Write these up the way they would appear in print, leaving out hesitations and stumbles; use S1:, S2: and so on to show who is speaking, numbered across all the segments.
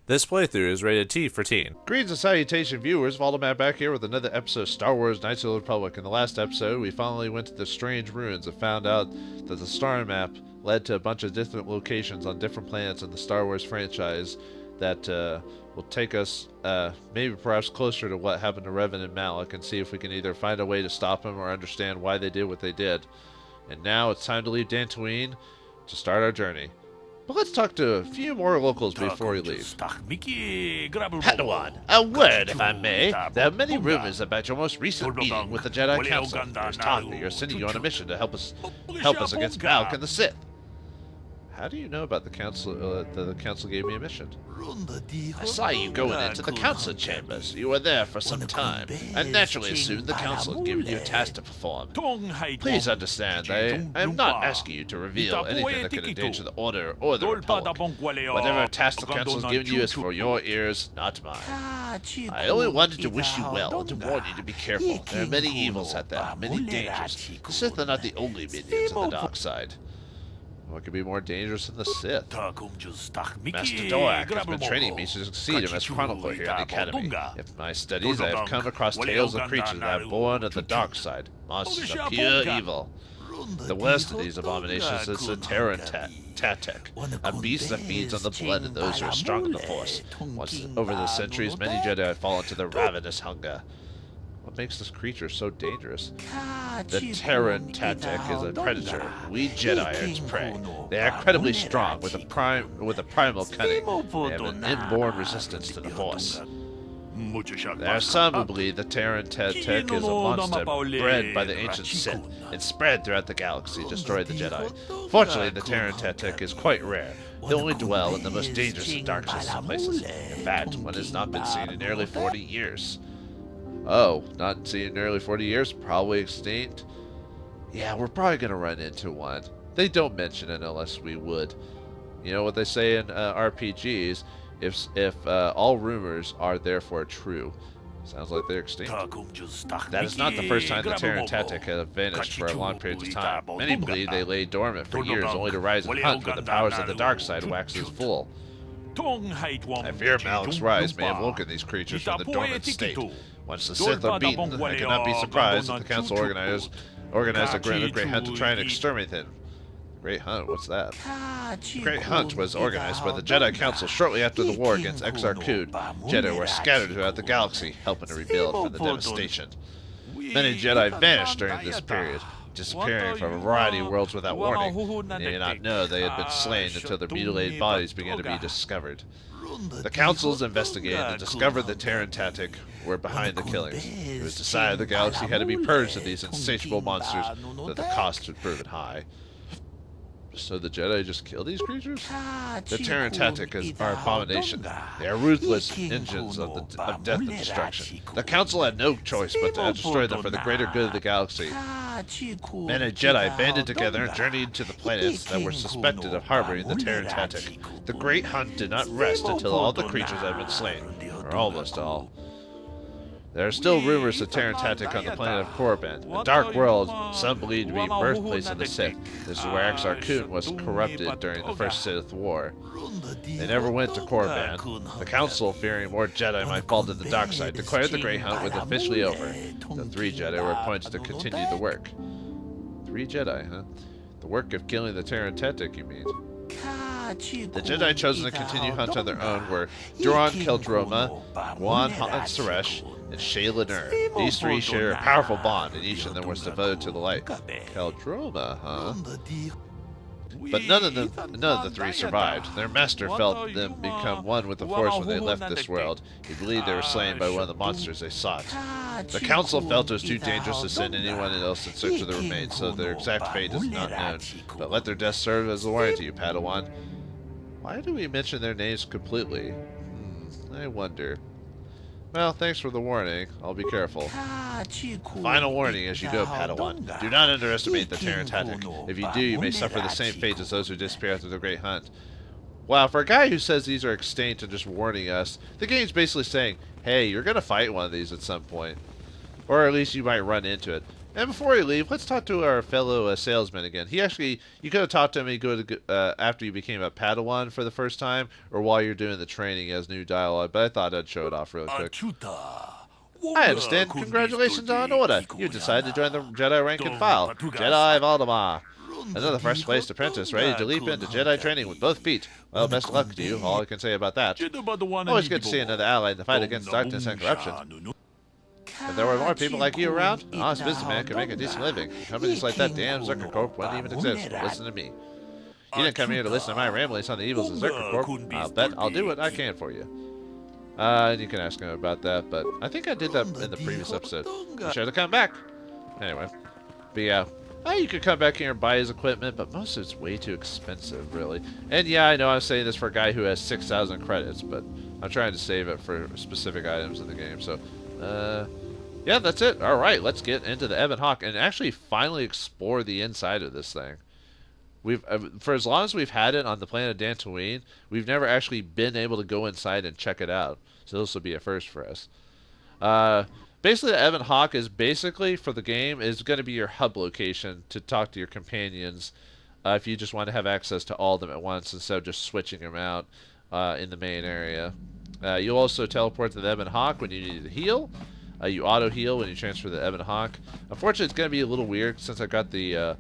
S1: This playthrough is rated T for teen.
S2: Greetings and salutation viewers, Vauldemare back here with another episode of Star Wars Knights of the Republic. In the last episode, we finally went to the strange ruins and found out that the star map led to a bunch of different locations on different planets in the Star Wars franchise that will take us maybe perhaps closer to what happened to Revan and Malak and see if we can either find a way to stop them or understand why they did what they did. And now it's time to leave Dantooine to start our journey. But let's talk to a few more locals before we leave. Padawan, a word if I may. There are many rumors about your most recent meeting with the Jedi Council. There's talk that you're sending you on a mission to help us against Malak and the Sith. How do you know about the council? The council gave me a mission. I saw you going into the council chambers. You were there for some time, and naturally assumed the council had given you a task to perform. Please understand, I am not asking you to reveal anything that could endanger the Order or the Republic. Whatever task the council has given you is for your ears, not mine. I only wanted to wish you well and to warn you to be careful. There are many evils out there, many dangers. The Sith are not the only minions of the dark side. What could be more dangerous than the Sith? Master Doak has been training me to succeed him as chronicler here in the Academy. In my studies, I have come across tales of creatures that are born of the dark side, monsters of pure evil. The worst of these abominations is the Terran Tatek, a beast that feeds on the blood of those who are strong in the Force. Once over the centuries, many Jedi have fallen to the ravenous hunger. What makes this creature so dangerous? The Terran Tatek is a predator. We Jedi are its prey. They are incredibly strong with a primal cunning. They have an inborn resistance to the Force. There are some who believe the Terran Tatek is a monster bred by the ancient Sith and spread throughout the galaxy, destroyed the Jedi. Fortunately, the Terran Tatek is quite rare. They only dwell in the most dangerous and darkest places. In fact, one has not been seen in nearly 40 years. Oh, not seen in nearly 40 years, probably extinct. Yeah, we're probably going to run into one. They don't mention it unless we would. You know what they say in RPGs, if all rumors are therefore true. Sounds like they're extinct. That is not the first time the Terran Tatek have vanished for a long period of time. Many believe they lay dormant for years only to rise and hunt when the powers of the dark side waxes full. I fear Malak's rise may have woken these creatures from the dormant state. Once the Sith are beaten, I cannot be surprised if the Council organized a great hunt to try and exterminate them. Great Hunt? What's that? The Great Hunt was organized by the Jedi Council shortly after the war against Exar Kun. Jedi were scattered throughout the galaxy, helping to rebuild from the devastation. Many Jedi vanished during this period, disappearing from a variety of worlds without warning. They did not know they had been slain until their mutilated bodies began to be discovered. The councils investigated and discovered the Terran Tatek were behind the killings. It was decided the galaxy had to be purged of these insatiable monsters, that the cost had proven high. So the Jedi just kill these creatures? The Terran Tatek are abomination. They are ruthless engines of death and destruction. The Council had no choice but to destroy them for the greater good of the galaxy. Men and Jedi banded together and journeyed to the planets that were suspected of harboring the Terran Tatek. The Great Hunt did not rest until all the creatures had been slain, or almost all. There are still rumors of Terran Tatek on the planet of Korriban, a dark world some believe to be birthplace of the Sith. This is where Exar Kun was corrupted during the First Sith War. They never went to Korriban. The Council, fearing more Jedi might fall to the dark side, declared the Great Hunt was officially over. The 3 Jedi were appointed to continue the work. 3 Jedi, huh? The work of killing the Terran Tatek, you mean? The Jedi chosen to continue hunt on their own were Duran Keldroma, Guan Han Saresh, and Shayla Nur. These 3 share a powerful bond, and each of them was devoted to the light. Keldroma, huh? But none of the 3 survived. Their master felt them become one with the Force when they left this world. He believed they were slain by one of the monsters they sought. The Council felt it was too dangerous to send anyone else in search of the remains, so their exact fate is not known. But let their deaths serve as a warning to you, Padawan. Why do we mention their names completely? I wonder. Well, thanks for the warning. I'll be careful. Final warning as you go, Padawan. Do not underestimate the Terran Tatek. If you do, you may suffer the same fate as those who disappear after the Great Hunt. Wow, for a guy who says these are extinct and just warning us, the game's basically saying, hey, you're going to fight one of these at some point. Or at least you might run into it. And before we leave, let's talk to our fellow salesman again. He actually, you could have talked to him. He go to after you became a Padawan for the first time, or while you're doing the training as new dialogue. But I thought I'd show it off really quick. I understand. Congratulations on order. You decided to join the Jedi rank and file. Jedi Vauldemare. Another fresh-faced apprentice ready to leap into Jedi training with both feet. Well, best of luck to you. All I can say about that. Always good to see another ally in the fight against darkness and corruption. If there were more people like you around, an honest businessman could make a decent living. Companies like that damn Zerker Corp wouldn't even exist. Listen to me. You didn't come here to listen to my ramblings on the evils of Zerker Corp. I'll bet I'll do what I can for you. You can ask him about that, but I think I did that in the previous episode. Be sure to come back. Anyway, but yeah. You could come back here and buy his equipment, but most of it's way too expensive, really. And yeah, I know I'm saying this for a guy who has 6,000 credits, but I'm trying to save it for specific items in the game. So, yeah, that's it. All right, let's get into the Ebon Hawk and actually finally explore the inside of this thing. We've, for as long as we've had it on the planet Dantooine, we've never actually been able to go inside and check it out. So this will be a first for us. Basically, the Ebon Hawk is basically, for the game, is going to be your hub location to talk to your companions if you just want to have access to all of them at once instead of just switching them out in the main area. You'll also teleport to the Ebon Hawk when you need to heal. You auto-heal when you transfer the Ebon Hawk. Unfortunately, it's going to be a little weird since I got the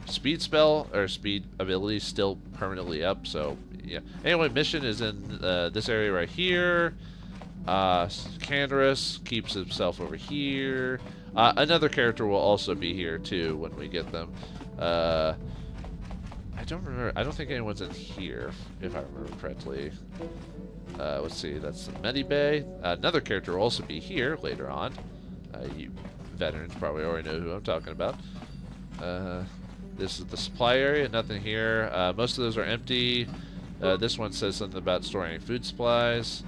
S2: speed spell, or speed ability still permanently up, so yeah. Anyway, mission is in this area right here. Canderous keeps himself over here. Another character will also be here too when we get them. I don't remember. I don't think anyone's in here, if I remember correctly. Let's see. That's the Medibay. Another character will also be here later on. You veterans probably already know who I'm talking about. This is the supply area. Nothing here. Most of those are empty. This one says something about storing food supplies.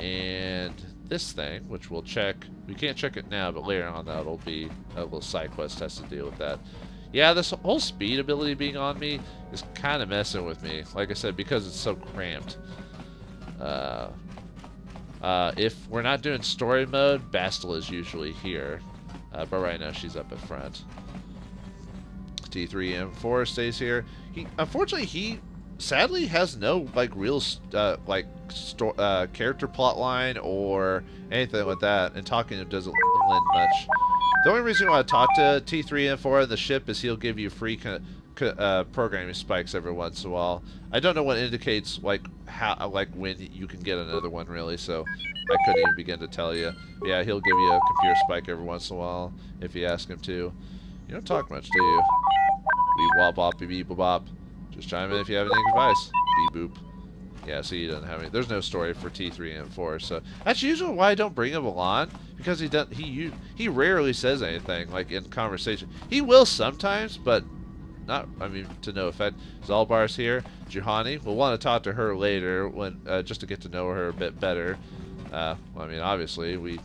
S2: And this thing, which we'll check. We can't check it now, but later on that'll be a little side quest has to deal with that. Yeah, this whole speed ability being on me is kind of messing with me. Like I said, because it's so cramped. If we're not doing story mode, Bastille is usually here. But right now she's up at front. T3M4 stays here. Unfortunately, he sadly has no real character plot line or anything like that, and talking to him doesn't lend much. The only reason why I talk to T3M4 on the ship is he'll give you free programming spikes every once in a while. I don't know what indicates how when you can get another one really, so I couldn't even begin to tell you. But yeah, he'll give you a computer spike every once in a while if you ask him to. You don't talk much, do you? Beep wop bop beep beep bop. Just chime in if you have any advice. Beep boop. Yeah, see, he doesn't have any. There's no story for T3M4, so that's usually why I don't bring him along, because he rarely says anything in conversation. He will sometimes, but not. I mean, to no effect. Zalbar's here. Juhani. We'll want to talk to her later when just to get to know her a bit better. I mean, obviously, we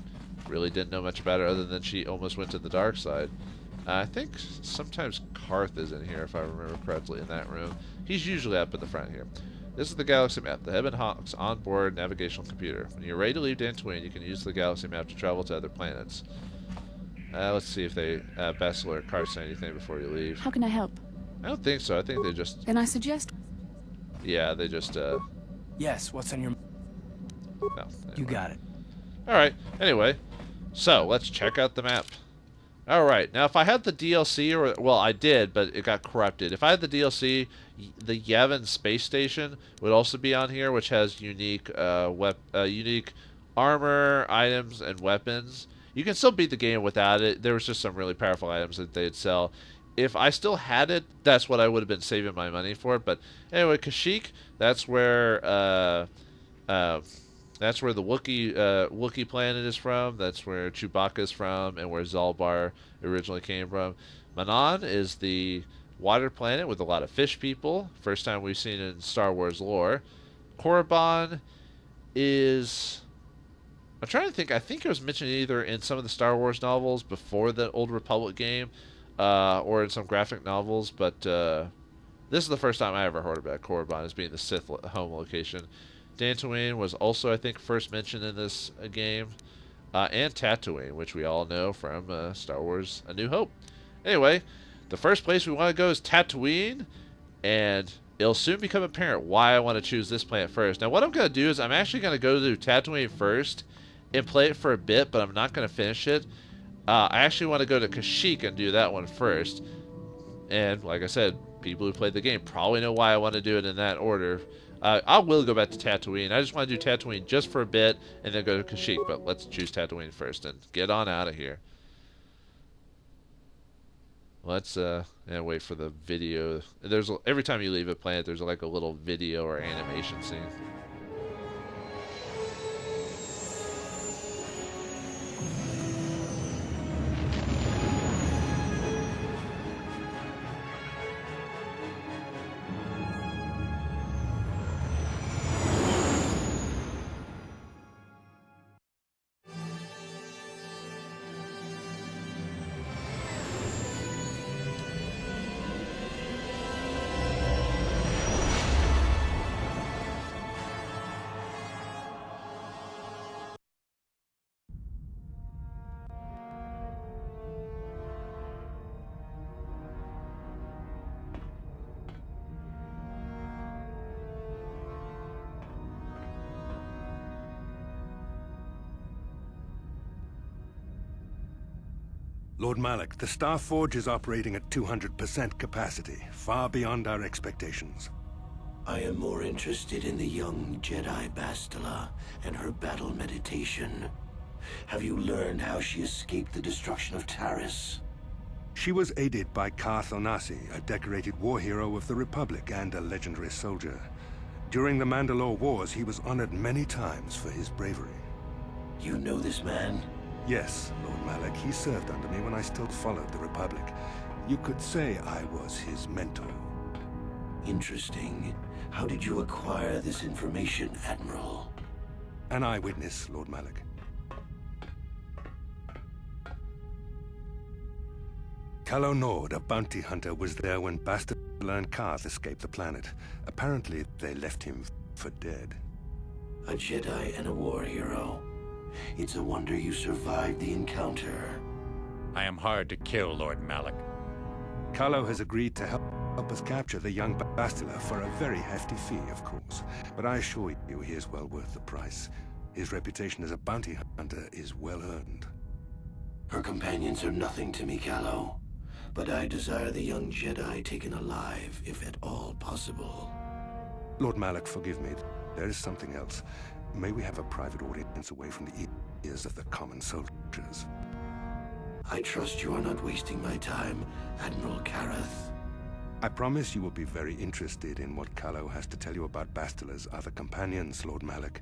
S2: really didn't know much about her other than she almost went to the dark side. I think sometimes Karth is in here, if I remember correctly, in that room. He's usually up at the front here. This is the galaxy map, the Ebon Hawk's onboard navigational computer. When you're ready to leave Dantooine, you can use the galaxy map to travel to other planets. Let's see if they Bastille or Karth say anything before you leave.
S3: How can I help?
S2: I don't think so. I think they just...
S3: Can I suggest?
S2: Yeah, they just...
S4: Yes, what's on your...
S2: No, anyway.
S4: You got it.
S2: Alright, anyway. So, let's check out the map. Alright, now if I had the DLC, well, I did, but it got corrupted. If I had the DLC, the Yavin space station would also be on here, which has unique unique armor, items, and weapons. You can still beat the game without it. There was just some really powerful items that they'd sell. If I still had it, that's what I would have been saving my money for. But anyway, Kashyyyk, that's where the Wookiee planet is from. That's where Chewbacca is from, and where Zalbar originally came from. Manon is the water planet with a lot of fish people. First time we've seen it in Star Wars lore. Korriban is... I'm trying to think. I think it was mentioned either in some of the Star Wars novels before the Old Republic game, or in some graphic novels, but this is the first time I ever heard about Korriban as being the Sith home location. Dantooine was also, I think, first mentioned in this game. and Tatooine, which we all know from Star Wars A New Hope. Anyway, the first place we want to go is Tatooine, and it'll soon become apparent why I want to choose this planet first. Now, what I'm going to do is I'm actually going to go to Tatooine first and play it for a bit, but I'm not going to finish it. I actually want to go to Kashyyyk and do that one first. And like I said, people who played the game probably know why I want to do it in that order. I will go back to Tatooine. I just want to do Tatooine just for a bit and then go to Kashyyyk. But let's choose Tatooine first and get on out of here. Let's wait for the video. Every time you leave a planet, there's like a little video or animation scene.
S3: Lord Malak, the Star Forge is operating at 200% capacity, far beyond our expectations.
S5: I am more interested in the young Jedi Bastila and her battle meditation. Have you learned how she escaped the destruction of Taris?
S3: She was aided by Karth Onasi, a decorated war hero of the Republic and a legendary soldier. During the Mandalore Wars, he was honored many times for his bravery.
S5: You know this man?
S3: Yes, Lord Malak. He served under me when I still followed the Republic. You could say I was his mentor.
S5: Interesting. How did you acquire this information, Admiral?
S3: An eyewitness, Lord Malak. Calo Nord, a bounty hunter, was there when Bastila and Karth escaped the planet. Apparently, they left him for dead.
S5: A Jedi and a war hero. It's a wonder you survived the encounter.
S6: I am hard to kill, Lord Malak.
S3: Calo has agreed to help us capture the young Bastila for a very hefty fee, of course. But I assure you, he is well worth the price. His reputation as a bounty hunter is well earned.
S5: Her companions are nothing to me, Calo. But I desire the young Jedi taken alive, if at all possible.
S3: Lord Malak, forgive me. There is something else. May we have a private audience away from the ears of the common soldiers?
S5: I trust you are not wasting my time, Admiral Karath.
S3: I promise you will be very interested in what Calo has to tell you about Bastila's other companions, Lord Malak.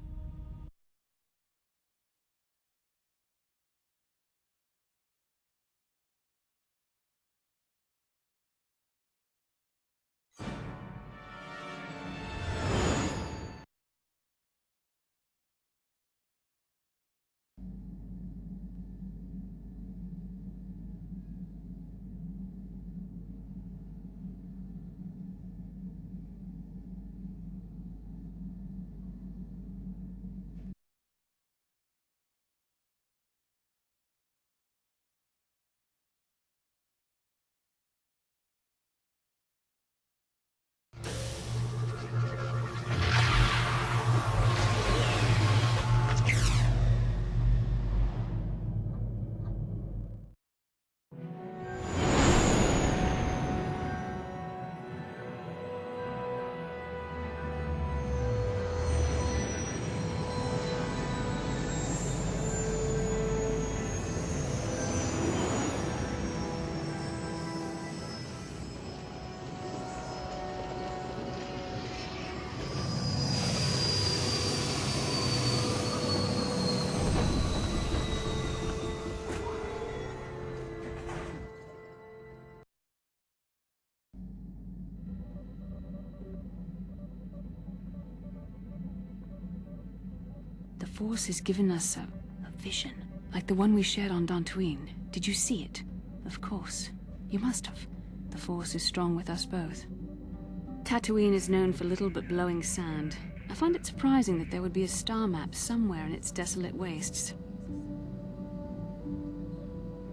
S7: The Force has given us a vision, like the one we shared on Dantooine. Did you see it? Of course. You must have. The Force is strong with us both. Tatooine is known for little but blowing sand. I find it surprising that there would be a star map somewhere in its desolate wastes.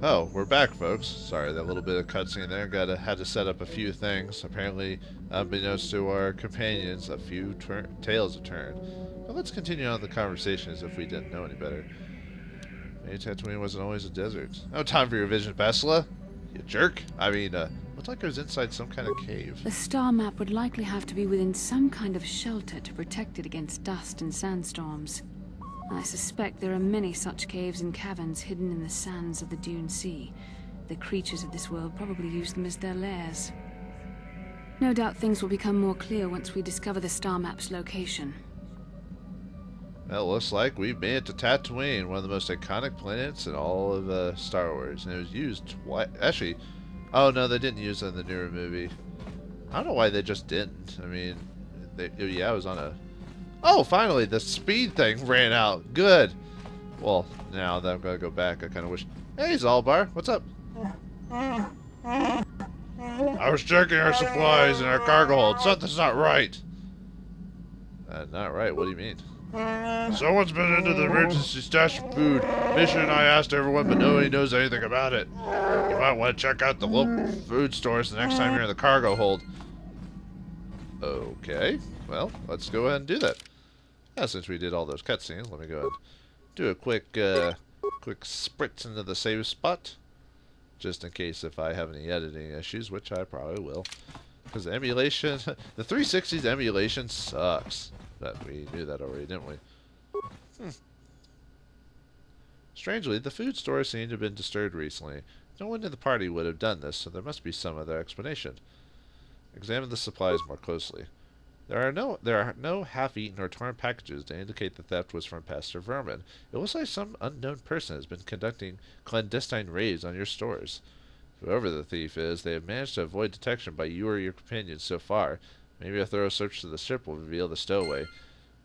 S2: Oh, we're back, folks. Sorry, that little bit of cutscene there. Had to set up a few things. Apparently, unbeknownst to our companions, a few tales have turned. But let's continue on the conversation as if we didn't know any better. Maybe Tatooine wasn't always a desert. No time for your vision, Bastila. You jerk. I mean, looked like it was inside some kind of cave.
S7: The star map would likely have to be within some kind of shelter to protect it against dust and sandstorms. I suspect there are many such caves and caverns hidden in the sands of the Dune Sea. The creatures of this world probably use them as their lairs. No doubt things will become more clear once we discover the star map's location.
S2: Well, looks like we've made it to Tatooine, one of the most iconic planets in all of Star Wars. And it was used twice. Actually, oh no, they didn't use it in the newer movie. I don't know why they just didn't. I mean, yeah, it was on a... Oh, finally, the speed thing ran out. Good. Well, now that I'm going to go back, I kind of wish... Hey, Zalbar, what's up? I was checking our supplies in our cargo hold. Something's not right. Not right? What do you mean? Someone's been into the emergency stash of food. Mission and I asked everyone, but nobody knows anything about it. You might want to check out the local food stores the next time you're in the cargo hold. Okay. Well, let's go ahead and do that. Yeah, since we did all those cutscenes, let me go ahead and do a quick spritz into the save spot. Just in case if I have any editing issues, which I probably will. Because the emulation, the 360's emulation sucks. But we knew that already, didn't we? Strangely, the food store seemed to have been disturbed recently. No one in the party would have done this, so there must be some other explanation. Examine the supplies more closely. There are no half-eaten or torn packages to indicate the theft was from Pastor Vermin. It looks like some unknown person has been conducting clandestine raids on your stores. Whoever the thief is, they have managed to avoid detection by you or your companions so far. Maybe a thorough search of the ship will reveal the stowaway.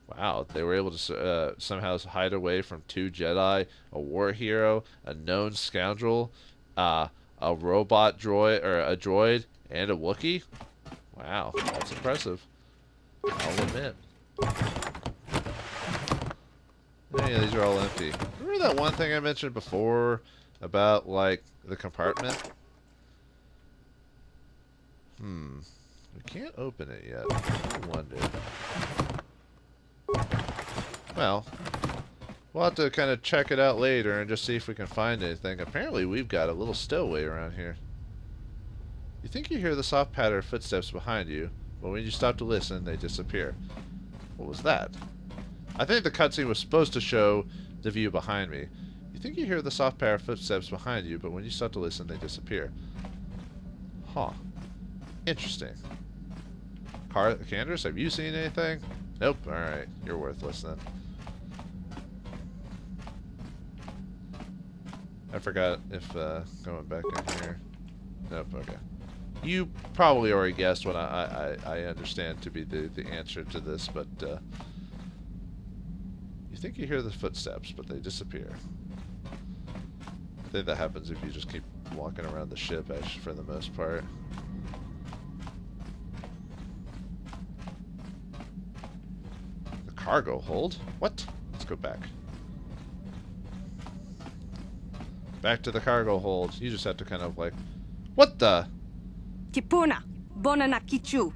S2: Wow, they were able to somehow hide away from 2 Jedi, a war hero, a known scoundrel, a robot droid, or a droid, and a Wookiee? Wow, that's impressive. I'll admit. Yeah, these are all empty. Remember that one thing I mentioned before about, like, the compartment? We can't open it yet. I wonder. Well, we'll have to kind of check it out later and just see if we can find anything. Apparently, we've got a little stowaway around here. You think you hear the soft patter of footsteps behind you, but when you stop to listen, they disappear. What was that? I think the cutscene was supposed to show the view behind me. You think you hear the soft patter of footsteps behind you, but when you stop to listen, they disappear. Huh. Interesting. Candace, have you seen anything? Nope. Alright. You're worthless then. I forgot if going back in here. Nope. Okay. You probably already guessed what I understand to be the answer to this, but you think you hear the footsteps, but they disappear. I think that happens if you just keep walking around the ship, actually, for the most part. The cargo hold? What? Let's go back. Back to the cargo hold. You just have to kind of like... What the?
S8: Kipuna, Bonana Kichu.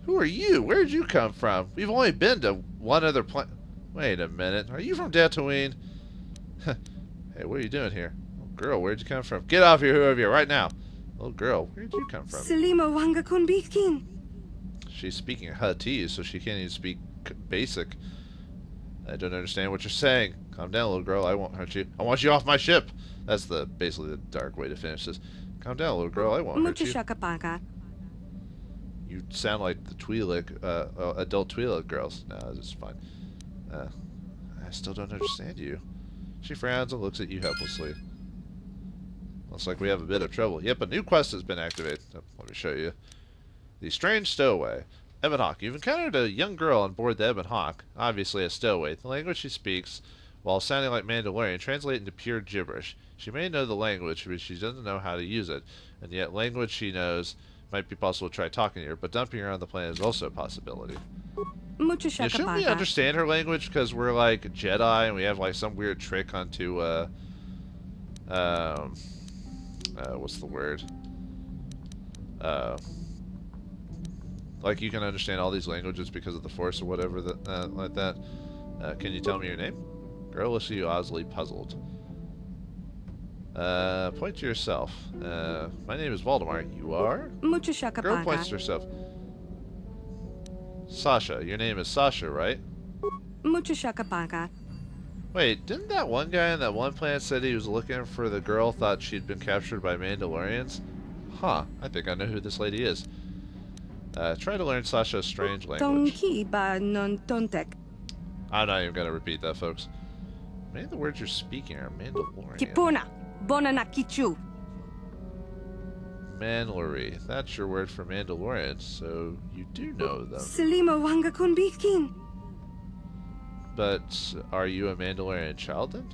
S2: Who are you? Where did you come from? We've only been to one other planet. Wait a minute. Are you from Tatooine? Hey, what are you doing here? Oh, girl, where'd you come from? Get off here, whoever you are, right now. Little girl, where'd you come from?
S8: Selima Wanga Kunbitkin.
S2: She's speaking Huttese, so she can't even speak basic. I don't understand what you're saying. Calm down, little girl. I won't hurt you. I want you off my ship. That's basically the dark way to finish this. Calm down, little girl. I won't hurt you. You sound like the Twi'lek, adult Twi'lek girls. No, this is fine. I still don't understand you. She frowns and looks at you helplessly. Looks like we have a bit of trouble. Yep, a new quest has been activated. Oh, let me show you. The Strange Stowaway. Ebon Hawk. You've encountered a young girl on board the Ebon Hawk, obviously a stowaway. The language she speaks, while sounding like Mandalorian, translates into pure gibberish. She may know the language, but she doesn't know how to use it. And yet, language she knows might be possible to try talking to her, but dumping her on the planet is also a possibility. Yeah, shouldn't we understand her language because we're like Jedi and we have like some weird trick onto what's the word? Like you can understand all these languages because of the Force or whatever that, like that. Can you tell me your name? Girl looks at you oddly puzzled. Point to yourself. My name is Vauldemare. You are? Girl points to herself. Sasha. Your name is Sasha, right? Wait, didn't that one guy on that one planet said he was looking for the girl, thought she'd been captured by Mandalorians? Huh, I think I know who this lady is. Try to learn Sasha's strange language. I'm not even gonna repeat that, folks. Many of the words you're speaking are Mandalorian. Mandalori. That's your word for Mandalorian, so you do know them. But are you a Mandalorian child then?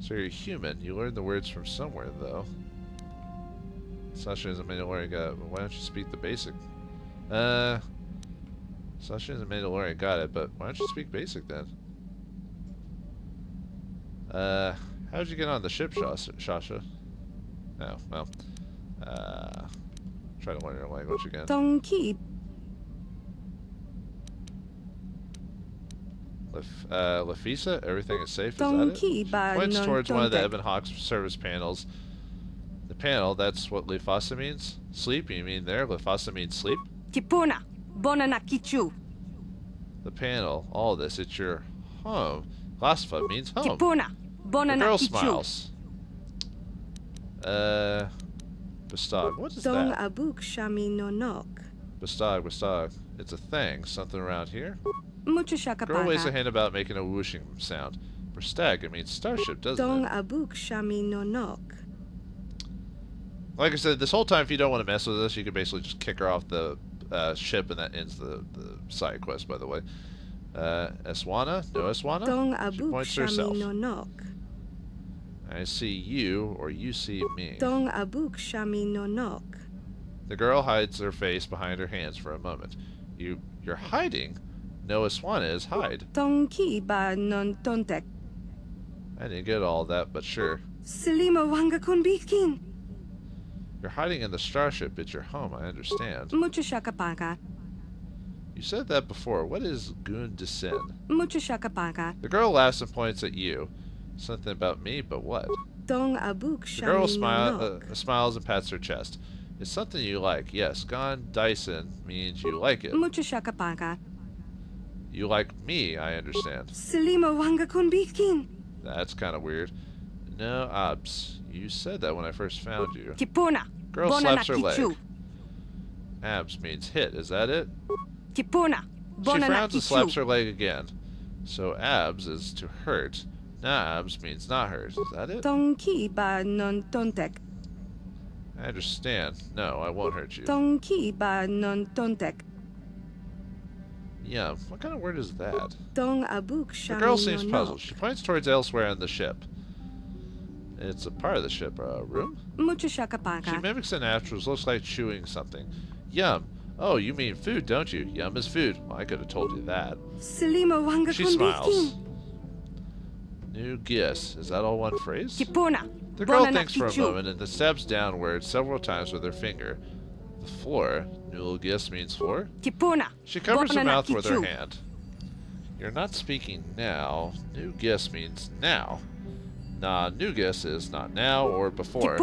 S2: So you're human. You learned the words from somewhere, though. Sasha is a Mandalorian guy. Why don't you speak the basic? Sasha is a Mandalorian, got it, but why don't you speak basic then? How'd you get on the ship, Sasha? Oh, well. Try to learn your language again. Lafisa, everything is safe, is that it? She points towards one of the Ebon Hawk's service panels. The panel, that's what Lafasa means? Sleep, you mean there? Lafasa means sleep? The panel, all this, it's your home. Lasfa means home. The girl smiles. Bestog, what is that? Bestog. It's a thing. Something around here? Girl waves a hand about making a whooshing sound. Bestag, it means starship, doesn't it? Like I said, this whole time, if you don't want to mess with us, you can basically just kick her off the ship, and that ends the side quest, by the way. Eswana? No Eswana? She points to herself. I see you, or you see me. The girl hides her face behind her hands for a moment. You're hiding? No Eswana is hide. I didn't get all that, but sure. You're hiding in the starship. It's your home, I understand. You said that before. What is Goon Desin? The girl laughs and points at you. Something about me, but what? The girl smiles and pats her chest. It's something you like. Yes, Gon Dyson means you like it. You like me, I understand. That's kind of weird. No, Abs. You said that when I first found you. Girl slaps her leg. Abs means hit, is that it? She frowns and slaps her leg again. So abs is to hurt. Abs means not hurt, is that it? I understand. No, I won't hurt you. Yum. What kind of word is that? The girl seems puzzled. She points towards elsewhere on the ship. It's a part of the ship, room? She mimics an astrals, looks like chewing something. Yum. Oh, you mean food, don't you? Yum is food. Well, I could have told you that. She smiles. New guess. Is that all one phrase? The girl thinks for a moment and then stabs downward several times with her finger. The floor. New guess means floor? She covers her mouth with her hand. You're not speaking now. New guess means now. Nah, new guess is not now or before.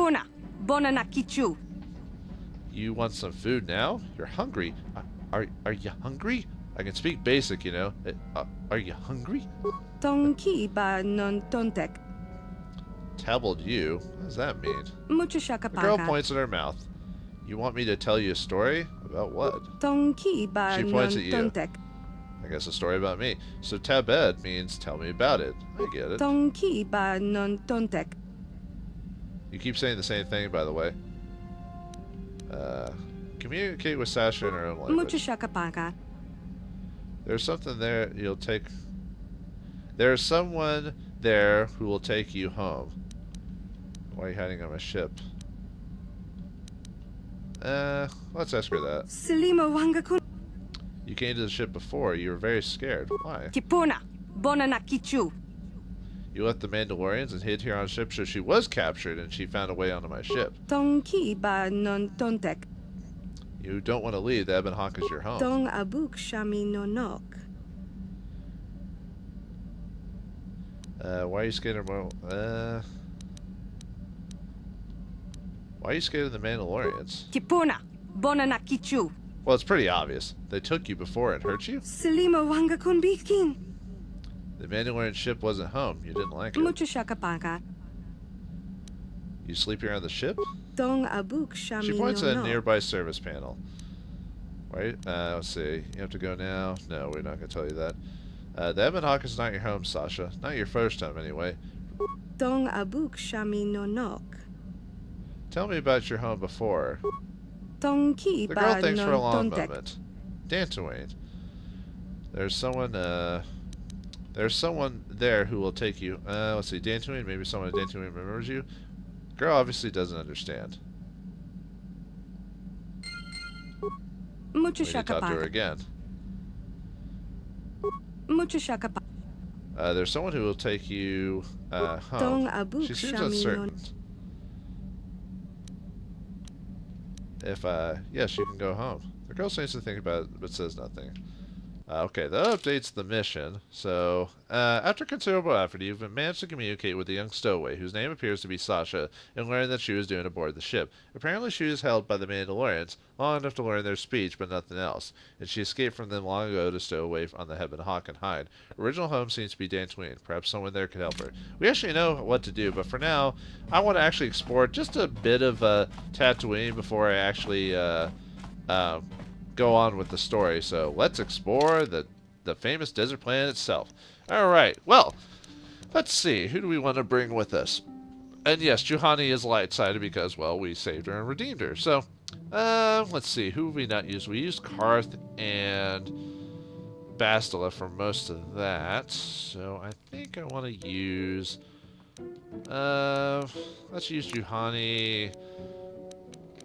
S2: You want some food now? You're hungry. Are you hungry? I can speak basic, you know. Are you hungry? Tabbled you? What does that mean? The girl points at her mouth. You want me to tell you a story? About what? She points at you. I guess a story about me. So tabed means tell me about it. I get it. You keep saying the same thing, by the way. Communicate with Sasha in her own language. There's something there you'll take... There's someone there who will take you home. Why are you hiding on my ship? Let's ask her that. You came to the ship before. You were very scared. Why? You left the Mandalorians and hid here on a ship, so she was captured and she found a way onto my ship.
S8: Tonki ba non tontek.
S2: You don't want to leave. The Ebon Hawk is your home.
S8: Tong abuk shami no nok.
S2: Why are you scared of why are you scared of the Mandalorians?
S8: Kipuna, bona na kichu.
S2: Well, it's pretty obvious. They took you before and hurt you.
S8: Selima wanga kun bitkin.
S2: The Mandalorian ship wasn't home. You didn't like it.
S8: Mucho shakapaka.
S2: You sleep here on the ship?
S8: Tong abuk shami
S2: She points
S8: no
S2: at a
S8: nok.
S2: nearby service panel. Right? Let's see. You have to go now? No, we're not going to tell you that. The Ebon Hawk is not your home, Sasha. Not your first home, anyway.
S8: Tong abuk shami no nok.
S2: Tell me about your home before.
S8: Tonki
S2: The girl
S8: ba
S2: thinks for a long
S8: non tontek.
S2: moment. Dantooine. There's someone there who will take you. Let's see. Dantooine, maybe someone at Dantooine remembers you. Girl obviously doesn't understand.
S8: Mucho
S2: We need to talk to her
S8: shakapaka.
S2: again.
S8: Mucho shakapaka.
S2: There's someone who will take you
S8: Tong
S2: home.
S8: abuk
S2: She seems
S8: shami
S2: uncertain.
S8: no.
S2: If, yes, you can go home. The girl seems to think about it, but says nothing. Okay, that updates the mission. So, after considerable effort, you've managed to communicate with the young Stowaway, whose name appears to be Sasha, and learn that she was doing aboard the ship. Apparently, she was held by the Mandalorians, long enough to learn their speech, but nothing else. And she escaped from them long ago to stow away on the Ebon Hawk and hide. Original home seems to be Dantooine. Perhaps someone there could help her. We actually know what to do, but for now, I want to actually explore just a bit of Tatooine before I actually go on with the story. So let's explore the famous desert planet itself. Alright, well, let's see. Who do we want to bring with us? And yes, Juhani is light-sided because, well, we saved her and redeemed her. So, let's see. Who have we not used? We used Karth and Bastila for most of that. So I think I want to use... let's use Juhani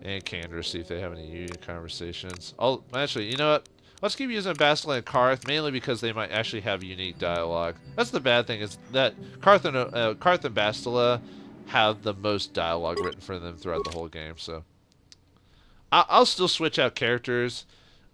S2: and Candor, see if they have any union conversations. Actually, you know what? Let's keep using Bastila and Karth, mainly because they might actually have unique dialogue. That's the bad thing, is that Karth and Bastila have the most dialogue written for them throughout the whole game. So I'll still switch out characters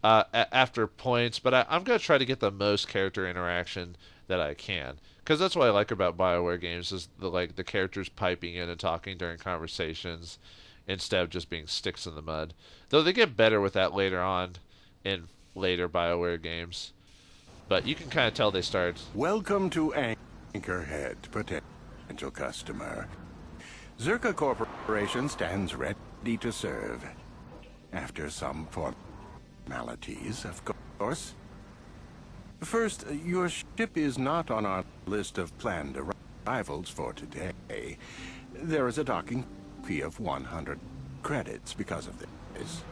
S2: after points, but I'm going to try to get the most character interaction that I can. Because that's what I like about BioWare games, is the characters piping in and talking during conversations, instead of just being sticks in the mud. Though they get better with that later on in later BioWare games. But you can kind of tell they start...
S3: Welcome to Anchorhead, potential customer. Zerka Corporation stands ready to serve. After some formalities, of course. First, your ship is not on our list of planned arrivals for today. There is a docking fee of 100 credits because of this.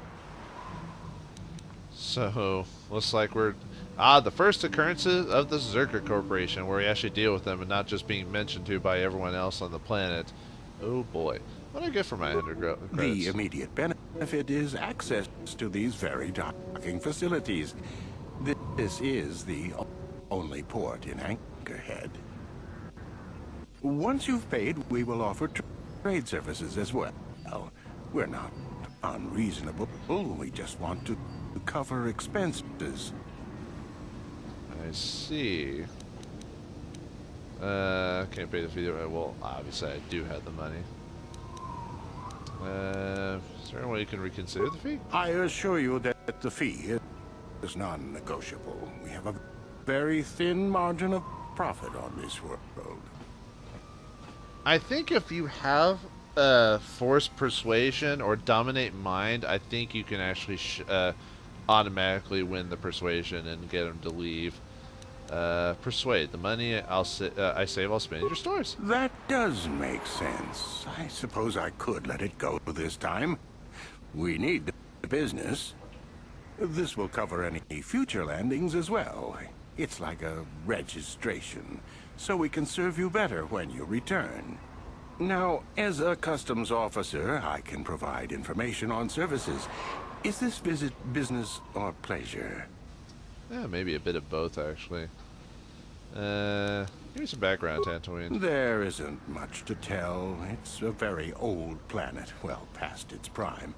S2: So, looks like we're... the first occurrences of the Zerka Corporation, where we actually deal with them and not just being mentioned to by everyone else on the planet. Oh boy. What do I get for my 100 credits?
S3: The immediate benefit is access to these very docking facilities. This is the only port in Anchorhead. Once you've paid, we will offer trade services as well. We're not unreasonable. We just want to cover expenses.
S2: I see. Can't pay the fee. Well, obviously I do have the money. Is there any way you can reconsider the fee?
S3: I assure you that the fee is non-negotiable. We have a very thin margin of profit on this world.
S2: I think if you have force persuasion or dominate mind, I think you can actually automatically win the persuasion and get them to leave. Persuade. The money I save, I'll spend in your stores.
S3: That does make sense. I suppose I could let it go this time. We need the business. This will cover any future landings as well. It's like a registration, so we can serve you better when you return. Now, as a customs officer, I can provide information on services. Is this visit business or pleasure?
S2: Yeah, maybe a bit of both, actually. Give me some background, Tatooine.
S3: There isn't much to tell. It's a very old planet, well past its prime.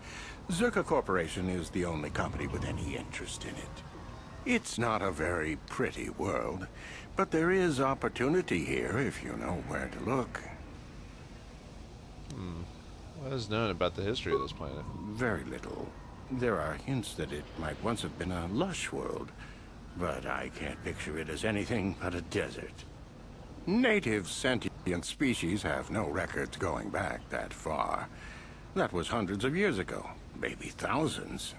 S3: Zerka Corporation is the only company with any interest in it. It's not a very pretty world, but there is opportunity here if you know where to look.
S2: What is known about the history of this planet?
S3: Very little. There are hints that it might once have been a lush world, but I can't picture it as anything but a desert. Native sentient species have no records going back that far. That was hundreds of years ago, maybe thousands.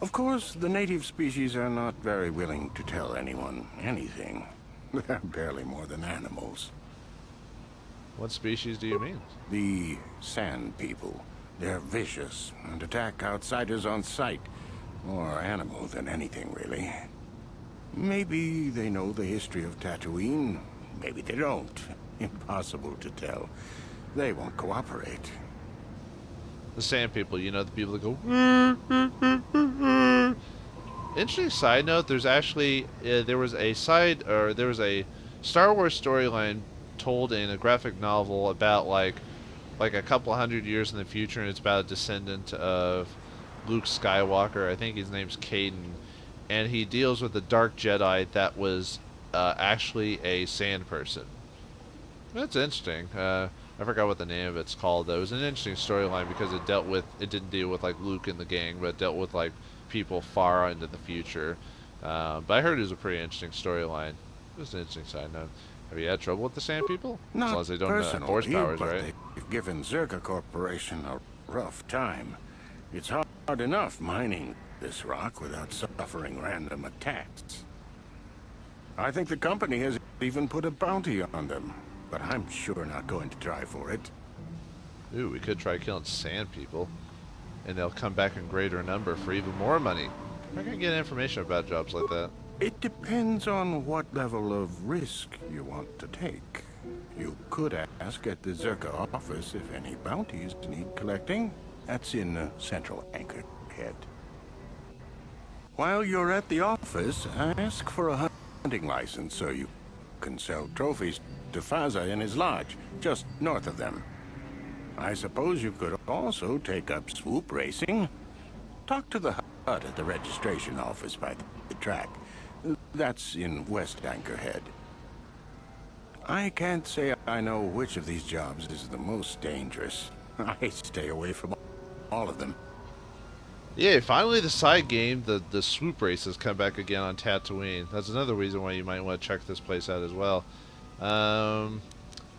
S3: Of course, the native species are not very willing to tell anyone anything. They're barely more than animals.
S2: What species do you mean?
S3: The Sand People. They're vicious and attack outsiders on sight. More animal than anything, really. Maybe they know the history of Tatooine. Maybe they don't. Impossible to tell. They won't cooperate.
S2: The Sand People, you know, the people that go... Interesting side note, there's actually... there was a Star Wars storyline told in a graphic novel about, like a couple hundred years in the future, and it's about a descendant of Luke Skywalker. I think his name's Caden. And he deals with a dark Jedi that was actually a sand person. That's interesting. I forgot what the name of it's called, though. It was an interesting storyline because it didn't deal with, like, Luke and the gang, but it dealt with, like, people far into the future. But I heard it was a pretty interesting storyline. Just an interesting side note. Have you had trouble with the Sand People?
S3: Not
S2: as long as they don't have force
S3: personally,
S2: powers,
S3: but
S2: right?
S3: they've given Zerka Corporation a rough time. It's hard enough mining this rock without suffering random attacks. I think the company has even put a bounty on them, but I'm sure not going to try for it.
S2: Ooh, we could try killing Sand People, and they'll come back in greater number for even more money. How can I get information about jobs like that?
S3: It depends on what level of risk you want to take. You could ask at the Zerka office if any bounties need collecting. That's in Central Anchorhead. While you're at the office, ask for a hunting license so you can sell trophies to Faza in his lodge, just north of them. I suppose you could also take up swoop racing. Talk to the HUD at the registration office by the track. That's in West Anchorhead. I can't say I know which of these jobs is the most dangerous. I stay away from all of them.
S2: Yeah, finally the side game, the swoop races come back again on Tatooine. That's another reason why you might want to check this place out as well. I'm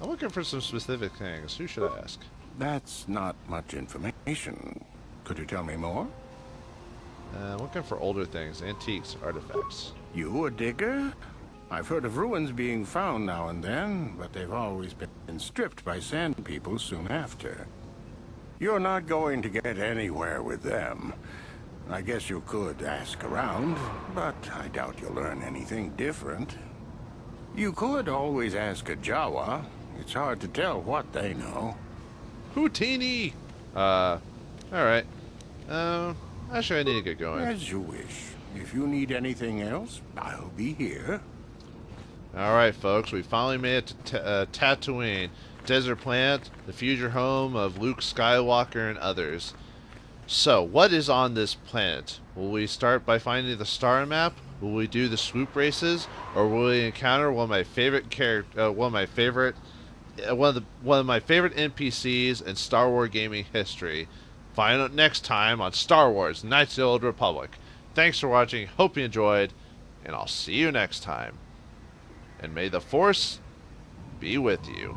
S2: looking for some specific things. Who should I ask?
S3: That's not much information. Could you tell me more?
S2: I'm looking for older things, antiques, artifacts.
S3: You a digger? I've heard of ruins being found now and then, but they've always been stripped by Sand People soon after. You're not going to get anywhere with them. I guess you could ask around, but I doubt you'll learn anything different. You could always ask a Jawa. It's hard to tell what they know.
S2: Houtini! Alright. Actually, I need to get going.
S3: As you wish. If you need anything else, I'll be here.
S2: Alright, folks, we finally made it to Tatooine. Desert planet, the future home of Luke Skywalker and others. So, what is on this planet? Will we start by finding the star map? Will we do the swoop races, or will we encounter one of my favorite NPCs in Star Wars gaming history? Find out next time on Star Wars: Knights of the Old Republic. Thanks for watching. Hope you enjoyed, and I'll see you next time. And may the Force be with you.